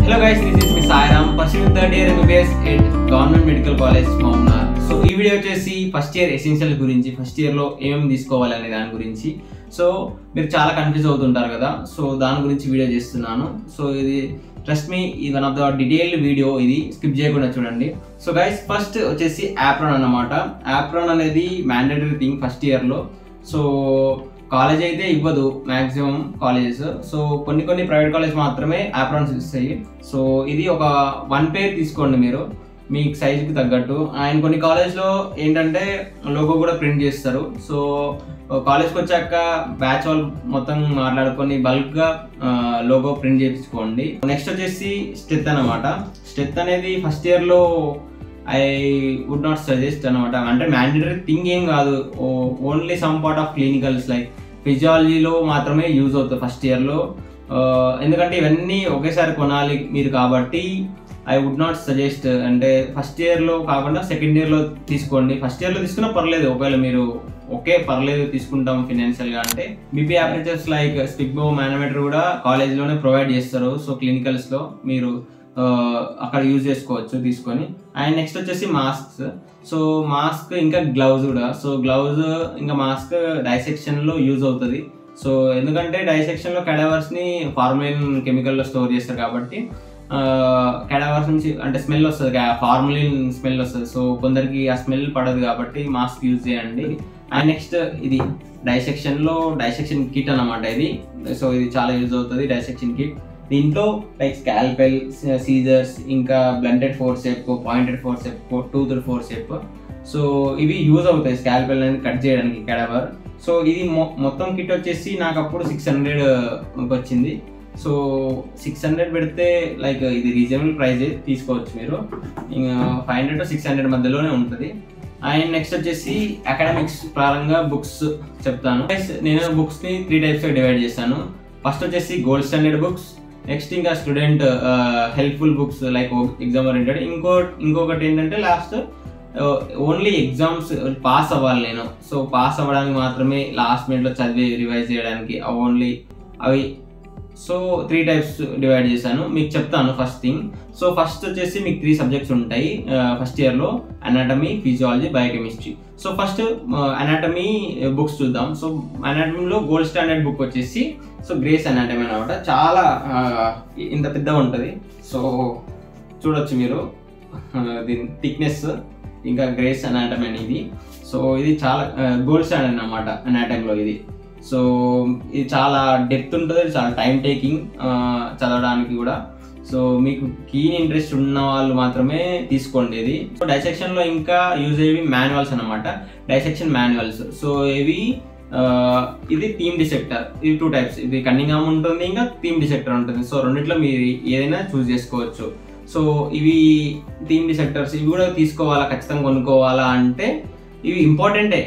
Hello guys, this is Miss Sairam, pursuing third year MBBS at Government Medical College, Maumnar. So ఈ video వచ్చేసి first year essential గురించి, first year లో ఏమేమి తీసుకోవాలి అనే దాని గురించి. సో మీరు చాలా కన్ఫ్యూజ్ అవుతుంటారు కదా, సో దాని గురించి వీడియో చేస్తున్నాను. సో ఇది ట్రస్ట్ మీ, ఇది one of the detailed video, ఇది స్కిప్ చేయకుండా చూడండి. సో గైస్, ఫస్ట్ వచ్చేసి యాప్రాన్ అన్నమాట. యాప్రాన్ అనేది మ్యాండేటరీ థింగ్ ఫస్ట్ ఇయర్ లో. సో కాలేజ్ అయితే ఇవ్వదు మ్యాక్సిమం కాలేజెస్. సో కొన్ని ప్రైవేట్ కాలేజ్ మాత్రమే యాప్రాన్స్ ఇస్తాయి. సో ఇది ఒక 1 పేర్ తీసుకోండి మీరు, మీ సైజ్కి తగ్గట్టు. అండ్ కొన్ని కాలేజ్లో ఏంటంటే లోగో కూడా ప్రింట్ చేస్తారు. సో కాలేజ్కి వచ్చాక బ్యాచ్ వాళ్ళు మొత్తం మాట్లాడుకొని బల్క్గా లోగో ప్రింట్ చేయించుకోండి. నెక్స్ట్ వచ్చేసి స్టెత్ అనమాట. స్టెత్ అనేది ఫస్ట్ ఇయర్లో ఐ వుడ్ నాట్ సజెస్ట్ అనమాట. అంటే మ్యాండేటరీ థింగ్ ఏం కాదు, only some part of clinicals like ఫిజియాలజీలో మాత్రమే యూజ్ అవుతుంది ఫస్ట్ ఇయర్లో. ఎందుకంటే ఇవన్నీ ఒకేసారి కొనాలి మీరు కాబట్టి ఐ వుడ్ నాట్ సజెస్ట్. అంటే ఫస్ట్ ఇయర్లో కాకుండా సెకండ్ ఇయర్లో తీసుకోండి. ఫస్ట్ ఇయర్లో తీసుకున్నా పర్లేదు, ఒకవేళ మీరు ఓకే పర్లేదు తీసుకుంటాం ఫినాన్షియల్గా అంటే. BP averages like sphygmo manometer కూడా కాలేజ్లోనే ప్రొవైడ్ చేస్తారు. సో క్లినికల్స్లో మీరు అక్కడ యూజ్ చేసుకోవచ్చు తీసుకొని. అండ్ నెక్స్ట్ వచ్చేసి మాస్క్స్. సో మాస్క్ ఇంకా గ్లౌజ్ కూడా. సో గ్లౌజ్ ఇంకా మాస్క్ డైసెక్షన్లో యూజ్ అవుతుంది. సో ఎందుకంటే డైసెక్షన్లో కెడావర్స్ని ఫార్మలిన్ కెమికల్లో స్టోర్ చేస్తారు కాబట్టి కెడావర్స్ నుంచి అంటే స్మెల్ వస్తుంది, ఫార్మలిన్ స్మెల్ వస్తుంది. సో కొందరికి ఆ స్మెల్ పడదు కాబట్టి మాస్క్ యూజ్ చేయండి. అండ్ నెక్స్ట్ ఇది డైసెక్షన్ కిట్ అన్నమాట ఇది. సో ఇది చాలా యూజ్ అవుతుంది డైసెక్షన్ కిట్. దీంట్లో లైక్ స్కాల్పెల్, సీజర్స్, ఇంకా blunted forcep, pointed forcep, toothed forcep. So ఇవి యూజ్ అవుతాయి స్కాల్పెల్ అనేది కట్ చేయడానికి కెడావర్. సో ఇది మొత్తం కిట్ వచ్చేసి నాకు అప్పుడు 600 వచ్చింది. సో 600 పెడితే లైక్ ఇది రీజనబుల్ ప్రైస్ తీసుకోవచ్చు మీరు. 500 to 600 మధ్యలోనే ఉంటుంది. అండ్ నెక్స్ట్ వచ్చేసి అకాడమిక్స్ పరంగా బుక్స్ చెప్తాను. నేను బుక్స్ని 3 టైప్స్గా డివైడ్ చేస్తాను. ఫస్ట్ వచ్చేసి గోల్డ్ స్టాండర్డ్ బుక్స్, నెక్స్ట్ ఇంకా student helpful books like exam oriented. ఇంకొకటి ఏంటంటే లాస్ట్ ఓన్లీ ఎగ్జామ్స్ పాస్ అవ్వాలి నేను. సో పాస్ అవ్వడానికి మాత్రమే లాస్ట్ మినిట్లో చదివి రివైజ్ చేయడానికి ఓన్లీ అవి. సో 3 టైప్స్ డివైడ్ చేశాను, మీకు చెప్తాను ఫస్ట్ థింగ్. సో ఫస్ట్ వచ్చేసి మీకు 3 సబ్జెక్ట్స్ ఉంటాయి ఫస్ట్ ఇయర్లో: anatomy, physiology, biochemistry. So first anatomy books చూద్దాం. సో అనాటమీలో గోల్డ్ స్టాండర్డ్ బుక్ వచ్చేసి సో గ్రేస్ అనాటమీ అనమాట. చాలా ఇంత పెద్దగా ఉంటుంది. సో చూడొచ్చు మీరు దీని థిక్నెస్, ఇంకా గ్రేస్ అనాటమీ అనేది. సో ఇది చాలా గోల్డ్ స్టాండర్డ్ అనమాట అనాటమీలో ఇది. సో ఇది చాలా డెప్త్ ఉంటుంది, చాలా టైం టేకింగ్ చదవడానికి కూడా. సో మీకు కీన్ ఇంట్రెస్ట్ ఉన్న వాళ్ళు మాత్రమే తీసుకోండి ఇది. సో డైసెక్షన్లో ఇంకా యూజ్ అయ్యేవి మాన్యువల్స్ అనమాట, డైసెక్షన్ మాన్యువల్స్. సో ఇది థీమ్ డిసెక్టర్. ఇది 2 టైప్స్, ఇది కన్నింగ్హామ్ ఉంటుంది, ఇంకా థీమ్ డిసెక్టర్ ఉంటుంది. సో రెండిట్లో మీరు ఏదైనా చూస్ చేసుకోవచ్చు. సో ఇవి థీమ్ డిసెక్టర్స్, ఇవి కూడా తీసుకోవాలా, ఖచ్చితంగా కొనుక్కోవాలా అంటే ఇవి ఇంపార్టెంటే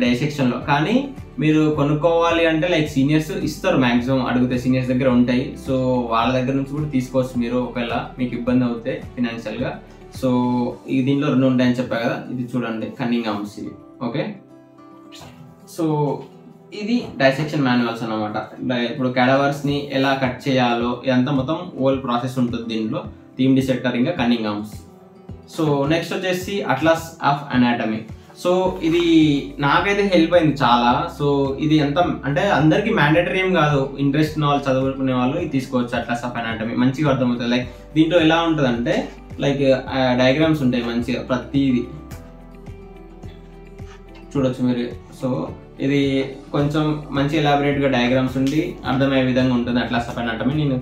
డైసెక్షన్లో. కానీ మీరు కొనుక్కోవాలి అంటే లైక్ సీనియర్స్ ఇస్తారు, మ్యాక్సిమం అడిగితే సీనియర్స్ దగ్గర ఉంటాయి. సో వాళ్ళ దగ్గర నుంచి కూడా తీసుకోవచ్చు మీరు ఒకవేళ మీకు ఇబ్బంది అవుతాయి ఫినాన్షియల్గా. సో దీంట్లో 2 ఉంటాయని చెప్పా కదా, ఇది చూడండి కన్నింగ్హామ్స్ ఇవి. ఓకే, సో ఇది డైసెక్షన్ మాన్యువల్స్ అనమాట. ఇప్పుడు కెడావర్స్ని ఎలా కట్ చేయాలో ఇదంతా మొత్తం హోల్ ప్రాసెస్ ఉంటుంది దీంట్లో, థీమ్ డిసెక్టర్ ఇంకా కన్నింగ్హామ్స్. సో నెక్స్ట్ వచ్చేసి అట్లాస్ ఆఫ్ అనాటమీ. సో ఇది నాకైతే హెల్ప్ అయింది చాలా. సో ఇది ఎంత అంటే అందరికీ మ్యాండేటరీ ఏం కాదు, ఇంట్రెస్ట్ ఉన్న వాళ్ళు, చదువుకునే వాళ్ళు ఇది తీసుకోవచ్చు. అట్లాస్ ఆఫ్ అనాటమీ మంచిగా అర్థమవుతుంది. లైక్ దీంట్లో ఎలా ఉంటుందంటే లైక్ డయాగ్రామ్స్ ఉంటాయి మంచిగా ప్రతిదీ చూడొచ్చు మీరు. సో ఇది కొంచెం మంచి ఎలాబరేట్గా డయాగ్రామ్స్ ఉండి అర్థమయ్యే విధంగా ఉంటుంది అట్లాస్ ఆఫ్ అనాటమీ. నేను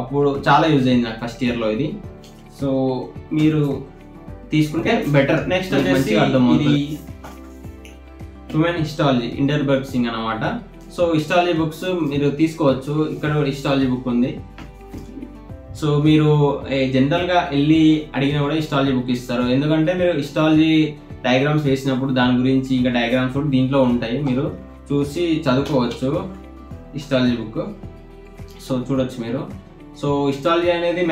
అప్పుడు చాలా యూజ్ అయింది నాకు ఫస్ట్ ఇయర్లో ఇది. సో మీరు తీసుకుంటే బెటర్. నెక్స్ట్ వచ్చేసి అర్థమవుతుంది హ్యూమన్ హిస్టాలజీ, ఇండర్బర్గ్ సింగ్ అనమాట. సో హిస్టాలజీ బుక్స్ మీరు తీసుకోవచ్చు. ఇక్కడ హిస్టాలజీ బుక్ ఉంది. సో మీరు జనరల్గా వెళ్ళి అడిగినా కూడా హిస్టాలజీ బుక్ ఇస్తారు. ఎందుకంటే మీరు హిస్టాలజీ డయాగ్రామ్స్ వేసినప్పుడు దాని గురించి ఇంకా డయాగ్రామ్స్ కూడా దీంట్లో ఉంటాయి, మీరు చూసి చదువుకోవచ్చు హిస్టాలజీ బుక్. సో చూడొచ్చు మీరు. సో హిస్టాలజీ అనేది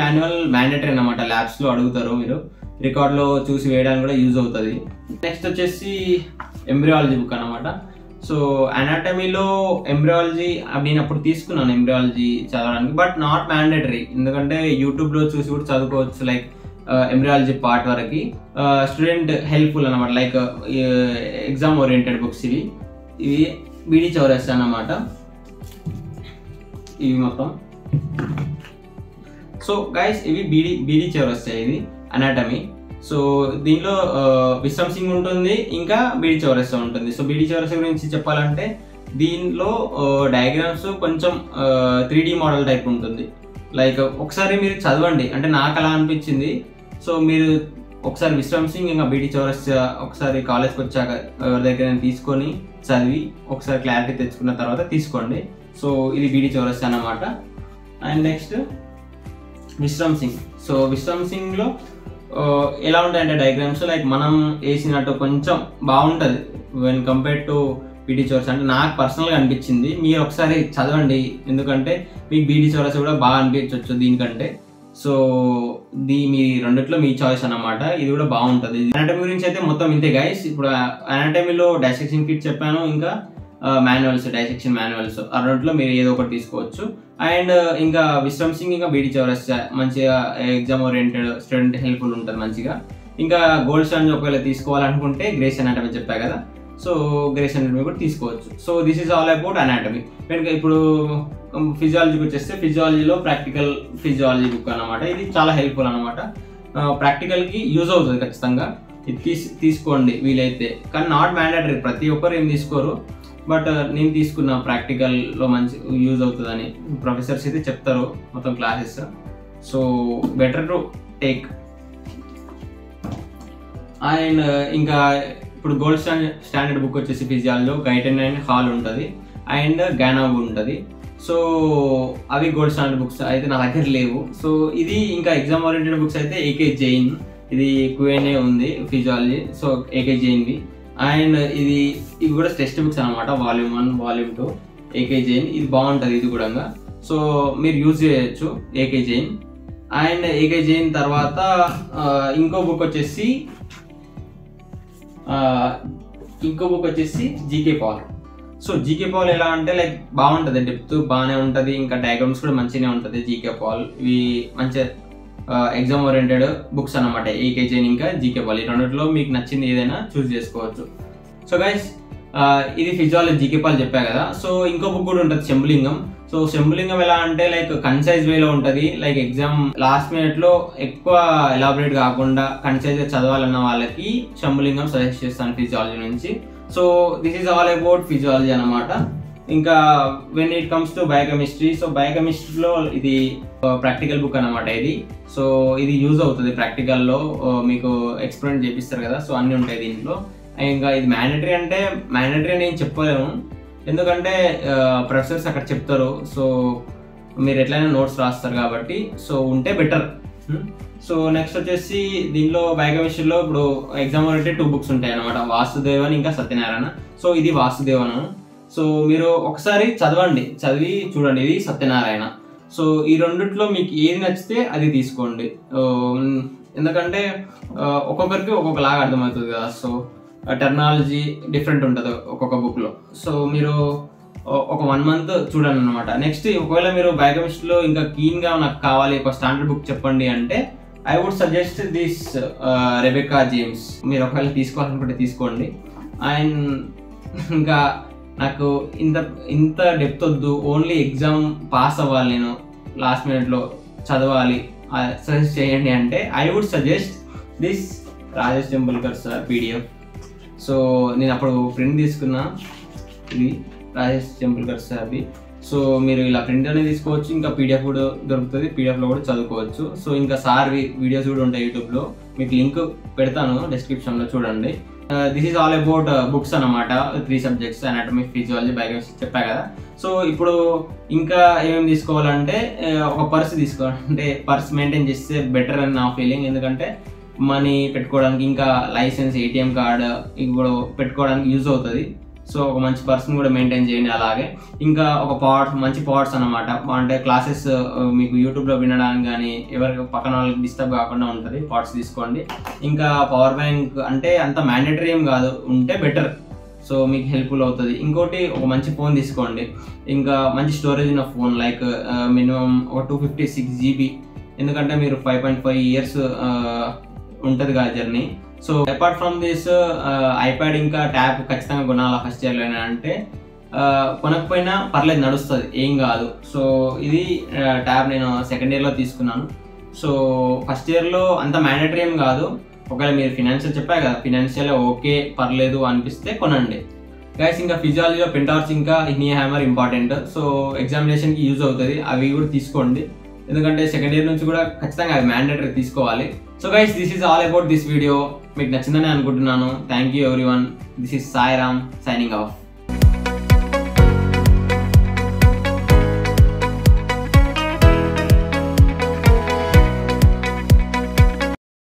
మ్యాండేటరీ అనమాట, ల్యాబ్స్లో అడుగుతారు, మీరు రికార్డ్లో చూసి వేయడానికి కూడా యూజ్ అవుతుంది. నెక్స్ట్ వచ్చేసి ఎంబ్రియాలజీ బుక్ అనమాట. సో అనాటమీలో ఎంబ్రియాలజీ నేను అప్పుడు తీసుకున్నాను ఎంబ్రియాలజీ చదవడానికి, బట్ నాట్ మ్యాండేటరీ, ఎందుకంటే యూట్యూబ్లో చూసి కూడా చదువుకోవచ్చు. లైక్ ఎంబ్రియాలజీ పార్ట్ వరకు స్టూడెంట్ హెల్ప్ఫుల్ అనమాట, లైక్ ఎగ్జామ్ ఓరియంటెడ్ బుక్స్ ఇవి బీడీ చౌరస్తా అన్నమాట ఇవి మొత్తం. సో గైస్ ఇవి బీడీ చౌరస్తా, ఇది అనాటమీ. సో దీనిలో విశ్రమ్ సింగ్ ఉంటుంది, ఇంకా బీడీ చౌరస్తా ఉంటుంది. సో బీడీ చౌరస్తా గురించి చెప్పాలంటే దీనిలో డయాగ్రామ్స్ కొంచెం 3D మోడల్ టైప్ ఉంటుంది. లైక్ ఒకసారి మీరు చదవండి, అంటే నాకు అలా అనిపించింది. సో మీరు ఒకసారి విశ్రమ్ సింగ్ ఇంకా బీడీ చౌరస్తా ఒకసారి కాలేజ్కి వచ్చాక ఎవరి దగ్గర తీసుకొని చదివి ఒకసారి క్లారిటీ తెచ్చుకున్న తర్వాత తీసుకోండి. సో ఇది బీడీ చౌరస్తా అన్నమాట. And next Vishram Singh. So Vishram సింగ్లో ఎలా ఉంటాయంటే డయాగ్రామ్స్ లైక్ మనం వేసినట్టు కొంచెం బాగుంటుంది వెన్ కంపేర్ టు బీడీ చౌరస్తా, అంటే నాకు పర్సనల్గా అనిపించింది. మీరు ఒకసారి చదవండి, ఎందుకంటే మీకు బీడీ చౌరస్తా కూడా బాగా అనిపించవచ్చు దీనికంటే. సో మీ రెండిట్లో మీ చాయిస్ అన్నమాట, ఇది కూడా బాగుంటుంది. అనాటమీ గురించి అయితే మొత్తం ఇంతే గైస్. ఇప్పుడు అనాటమీలో డైసెక్షన్ కిట్ చెప్పాను, ఇంకా మాన్యువల్స్, డైసెక్షన్ మాన్యువల్స్, ఆ రెండిట్లో మీరు ఏదో ఒకటి తీసుకోవచ్చు. అండ్ ఇంకా విశ్రమ్ సింగ్ ఇంకా బీడీ చౌరస్తా మంచిగా ఎగ్జామ్ ఓరియంటెడ్, స్టూడెంట్ హెల్ప్ఫుల్ ఉంటుంది మంచిగా. ఇంకా గోల్డ్ స్టాండర్డ్ ఒకవేళ తీసుకోవాలనుకుంటే గ్రేస్ అనాటమీ చెప్పా కదా, సో గ్రేస్ అనాటమీ కూడా తీసుకోవచ్చు. So this is all about anatomy. కనుక ఇప్పుడు ఫిజియాలజీకి వచ్చేస్తే ఫిజియాలజీలో ప్రాక్టికల్ ఫిజియాలజీ బుక్ అనమాట, ఇది చాలా హెల్ప్ఫుల్ అనమాట. ప్రాక్టికల్కి యూజ్ అవుతుంది ఖచ్చితంగా, ఇది తీసుకోండి వీలైతే, కానీ నాట్ మ్యాండేటరీ, ప్రతి ఒక్కరు ఏం తీసుకోరు. బట్ నేను తీసుకున్న ప్రాక్టికల్లో మంచి యూజ్ అవుతుందని ప్రొఫెసర్స్ అయితే చెప్తారు మొత్తం classes. So better to take. And ఇంకా ఇప్పుడు గోల్డ్ స్టాండర్డ్ బుక్ వచ్చేసి ఫిజియాలజీలో గైటన్ అండ్ హాల్ ఉంటుంది, అండ్ గానాబ్ ఉంటుంది. సో అవి గోల్డ్ స్టాండర్డ్ బుక్స్ అయితే నా దగ్గర లేవు. సో ఇది ఇంకా ఎగ్జామ్ ఓరియంటెడ్ బుక్స్ అయితే ఏకే జైన్, ఇది Q&A ఉంది ఫిజియాలజీ, సో ఏకే జైన్వి. అండ్ ఇవి కూడా టెక్స్ట్ బుక్స్ అనమాట, వాల్యూమ్ 1, వాల్యూమ్ 2, ఏకే జైన్. ఇది బాగుంటుంది ఇది కూడా, సో మీరు యూజ్ చేయొచ్చు A K Jain. And A K Jain తర్వాత ఇంకో బుక్ వచ్చేసి G K Pal. So G K Pal ఎలా అంటే లైక్ బాగుంటుంది, డెప్త్ బాగానే ఉంటుంది, ఇంకా డయాగ్రామ్స్ కూడా మంచిగానే ఉంటుంది జీకే పాల్. ఇవి మంచిగా ఎగ్జామ్ ఓరియంటెడ్ బుక్స్ అనమాట, ఏకే జైన్ ఇంకా జీకే పాల్. ఈ రెండిట్లో మీకు నచ్చింది ఏదైనా చూస్ చేసుకోవచ్చు. సో గైస్ ఇది ఫిజియాలజీ జీకే పాల్ చెప్పా కదా. సో ఇంకో బుక్ కూడా ఉంటుంది శంభులింగం. సో శంభులింగం ఎలా అంటే లైక్ కన్సైజ్ వేలో ఉంటుంది, లైక్ ఎగ్జామ్ లాస్ట్ మినిట్లో ఎక్కువ ఎలాబరేట్ కాకుండా కన్సైజ్గా చదవాలన్న వాళ్ళకి శంభులింగం సజెస్ట్ చేస్తాను ఫిజియాలజీ నుంచి. So this is all about physiology అనమాట. ఇంకా when it comes to biochemistry, so బయోకెమిస్ట్రీలో ఇది ప్రాక్టికల్ బుక్ అనమాట ఇది. సో ఇది యూజ్ అవుతుంది ప్రాక్టికల్లో, మీకు ఎక్స్పెరిమెంట్ చేపిస్తారు కదా, సో అన్నీ ఉంటాయి దీంట్లో. ఇంకా ఇది మ్యాండేటరీ అంటే మ్యాండేటరీ అని ఏం చెప్పలేము, ఎందుకంటే ప్రొఫెసర్స్ అక్కడ చెప్తారు, సో మీరు ఎట్లయినా నోట్స్ రాస్తారు కాబట్టి, సో ఉంటే బెటర్. సో నెక్స్ట్ వచ్చేసి దీనిలో బయోకెమిస్ట్రీలో ఇప్పుడు ఎగ్జామ్ ఓరియంటెడ్ 2 బుక్స్ ఉంటాయి అనమాట, వాసుదేవన్ ఇంకా సత్యనారాయణ. సో ఇది వాసుదేవన్, సో మీరు ఒకసారి చదివి చూడండి. ఇది సత్యనారాయణ. సో ఈ రెండిట్లో మీకు ఏది నచ్చితే అది తీసుకోండి, ఎందుకంటే ఒక్కొక్కరికి ఒక్కొక్కలాగా అర్థమవుతుంది కదా. సో టెర్మినాలజీ డిఫరెంట్ ఉంటుంది ఒక్కొక్క బుక్లో. సో మీరు ఒక 1 month చూడండి అనమాట. నెక్స్ట్ ఒకవేళ మీరు బయోకెమిస్ట్రీలో ఇంకా కీన్గా నాకు కావాలి ఒక స్టాండర్డ్ బుక్ చెప్పండి అంటే I would suggest this Rebecca James. మీరు ఒకవేళ తీసుకోవాలనుకుంటే తీసుకోండి. అండ్ ఇంకా నాకు ఇంత డెప్త్ వద్దు, ఓన్లీ ఎగ్జామ్ పాస్ అవ్వాలి, నేను లాస్ట్ మినిట్లో చదవాలి, సజెస్ట్ చేయండి అంటే I would suggest this Rajesh Tempulkar sir PDF. So నేను అప్పుడు ప్రింట్ తీసుకున్నా, ఇది రాజేష్ టెంపుల్కర్ సార్ది. సో మీరు ఇలా ప్రింట్ అనేది తీసుకోవచ్చు, ఇంకా PDF కూడా దొరుకుతుంది, PDFలో కూడా చదువుకోవచ్చు. సో ఇంకా సార్వి వీడియోస్ కూడా ఉంటాయి యూట్యూబ్లో, మీకు లింక్ పెడతాను డిస్క్రిప్షన్లో, చూడండి. This is all about books అనమాట, 3 subjects, అనాటమీ, ఫిజియాలజీ, బయోకెమిస్ట్రీ చెప్పా కదా. సో ఇప్పుడు ఇంకా ఏమేమి తీసుకోవాలంటే ఒక పర్స్ తీసుకోవాలి, అంటే పర్స్ మెయింటైన్ చేస్తే బెటర్ అని నా ఫీలింగ్, ఎందుకంటే మనీ పెట్టుకోవడానికి, ఇంకా లైసెన్స్, ATM కార్డ్ ఇవి కూడా పెట్టుకోవడానికి యూజ్ అవుతుంది. సో ఒక మంచి పర్సన్ కూడా మెయింటైన్ చేయండి. అలాగే ఇంకా ఒక మంచి పాట్స్ అనమాట, అంటే క్లాసెస్ మీకు యూట్యూబ్లో వినడానికి కానీ ఎవరికి పక్కన వాళ్ళకి డిస్టర్బ్ కాకుండా ఉంటుంది, పాట్స్ తీసుకోండి. ఇంకా పవర్ బ్యాంక్ అంటే అంత మ్యాండేటరీ ఏం కాదు, ఉంటే బెటర్, సో మీకు హెల్ప్ఫుల్ అవుతుంది. ఇంకోటి ఒక మంచి ఫోన్ తీసుకోండి, ఇంకా మంచి స్టోరేజ్ ఉన్న ఫోన్, లైక్ మినిమం ఒక 256 GB, ఎందుకంటే మీరు 5.5 years ఉంటుంది కదా journey. So apart from this iPad ఇంకా ట్యాబ్ ఖచ్చితంగా కొనాలా ఫస్ట్ ఇయర్లో అంటే, కొనకపోయినా పర్లేదు, నడుస్తుంది, ఏం కాదు. సో ఇది ట్యాబ్ నేను సెకండ్ ఇయర్లో తీసుకున్నాను. సో ఫస్ట్ ఇయర్లో అంత మ్యాండేటరీ ఏం కాదు, ఒకవేళ మీరు ఫినాన్షియల్ చెప్పారు కదా, ఫినాన్షియల్ ఓకే పర్లేదు అనిపిస్తే కొనండి గైస్. ఇంకా ఫిజియాలజీలో పెంటార్చ్ ఇంకా ఇగ్నియా హ్యామర్ ఇంపార్టెంట్, సో ఎగ్జామినేషన్కి యూజ్ అవుతుంది, అవి కూడా తీసుకోండి, ఎందుకంటే సెకండ్ ఇయర్ నుంచి కూడా ఖచ్చితంగా అవి మ్యాండేటరీ తీసుకోవాలి. So guys, this is all about this video. మీకు నచ్చిందని అనుకుంటున్నాను. Thank you everyone. This is Sairam signing off.